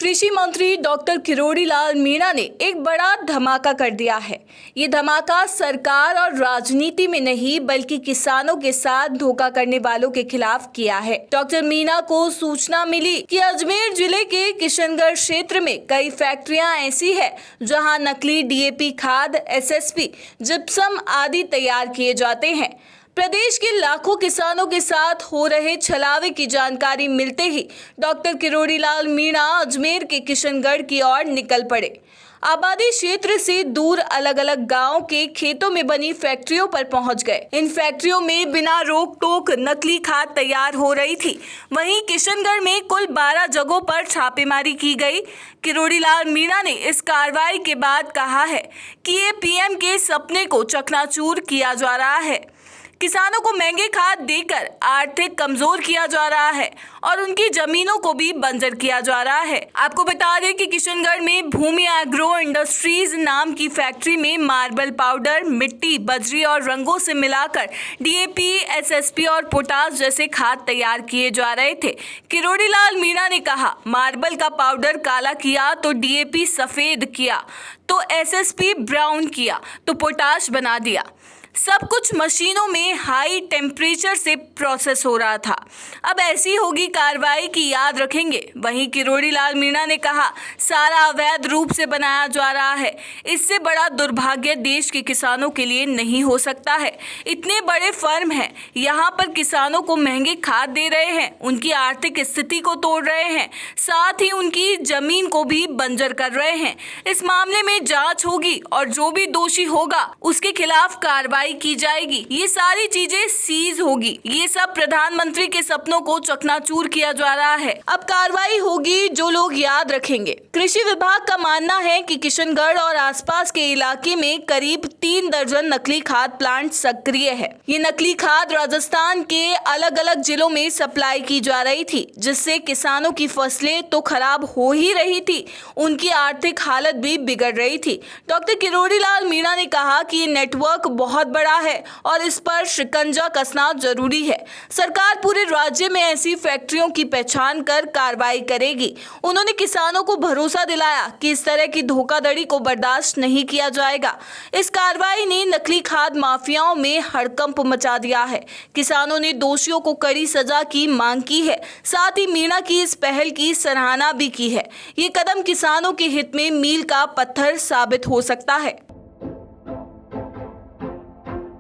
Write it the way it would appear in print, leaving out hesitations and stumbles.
कृषि मंत्री डॉक्टर किरोड़ी लाल मीणा ने एक बड़ा धमाका कर दिया है। ये धमाका सरकार और राजनीति में नहीं बल्कि किसानों के साथ धोखा करने वालों के खिलाफ किया है। डॉक्टर मीणा को सूचना मिली कि अजमेर जिले के किशनगढ़ क्षेत्र में कई फैक्ट्रियां ऐसी है जहां नकली डीएपी खाद, एसएसपी, जिप्सम आदि तैयार किए जाते हैं। प्रदेश के लाखों किसानों के साथ हो रहे छलावे की जानकारी मिलते ही डॉक्टर किरोड़ी लाल मीणा अजमेर के किशनगढ़ की ओर निकल पड़े। आबादी क्षेत्र से दूर अलग अलग गांव के खेतों में बनी फैक्ट्रियों पर पहुंच गए। इन फैक्ट्रियों में बिना रोक टोक नकली खाद तैयार हो रही थी। वहीं किशनगढ़ में कुल 12 जगहों पर छापेमारी की गई। किरोड़ी लाल मीणा ने इस कार्रवाई के बाद कहा है कि ये पीएम के सपने को चकनाचूर किया जा रहा है। किसानों को महंगे खाद देकर आर्थिक कमजोर किया जा रहा है और उनकी जमीनों को भी बंजर किया जा रहा है। आपको बता दें कि किशनगढ़ में भूमि एग्रो इंडस्ट्रीज नाम की फैक्ट्री में मार्बल पाउडर, मिट्टी, बजरी और रंगों से मिलाकर डीएपी, एसएसपी और पोटाश जैसे खाद तैयार किए जा रहे थे। किरोड़ी लाल मीणा ने कहा, मार्बल का पाउडर काला किया तो डीएपी सफेद किया, तो एसएसपी ब्राउन किया तो पोटाश बना दिया। सब कुछ मशीनों में हाई टेम्परेचर से प्रोसेस हो रहा था। अब ऐसी होगी कार्रवाई की याद रखेंगे। वहीं किरोड़ी लाल मीणा ने कहा, सारा अवैध रूप से बनाया जा रहा है। इससे बड़ा दुर्भाग्य देश के किसानों के लिए नहीं हो सकता है। इतने बड़े फर्म हैं, यहाँ पर किसानों को महंगे खाद दे रहे हैं, उनकी आर्थिक स्थिति को तोड़ रहे हैं, साथ ही उनकी जमीन को भी बंजर कर रहे हैं। इस मामले में जांच होगी और जो भी दोषी होगा उसके खिलाफ कार्रवाई की जाएगी। ये सारी चीजें सीज होगी। ये सब प्रधानमंत्री के सपनों को चकनाचूर किया जा रहा है। अब कार्रवाई होगी जो लोग याद रखेंगे। कृषि विभाग का मानना है कि किशनगढ़ और आसपास के इलाके में करीब 3 दर्जन नकली खाद प्लांट सक्रिय है। ये नकली खाद राजस्थान के अलग अलग जिलों में सप्लाई की जा रही थी, जिससे किसानों की फसलें तो खराब हो ही रही थी, उनकी आर्थिक हालत भी बिगड़ रही थी। डॉक्टर किरोड़ी लाल मीणा ने कहा कि ये नेटवर्क बहुत बड़ा है और इस पर शिकंजा कसना जरूरी है। सरकार पूरे राज्य में ऐसी फैक्ट्रियों की पहचान कर कार्रवाई करेगी। उन्होंने किसानों को भरोसा दिलाया कि इस तरह की धोखाधड़ी को बर्दाश्त नहीं किया जाएगा। इस कार्रवाई ने नकली खाद माफियाओं में हड़कंप मचा दिया है। किसानों ने दोषियों को कड़ी सजा की मांग की है। साथ ही मीणा की इस पहल की सराहना भी की है। ये कदम किसानों के हित में मील का पत्थर साबित हो सकता है।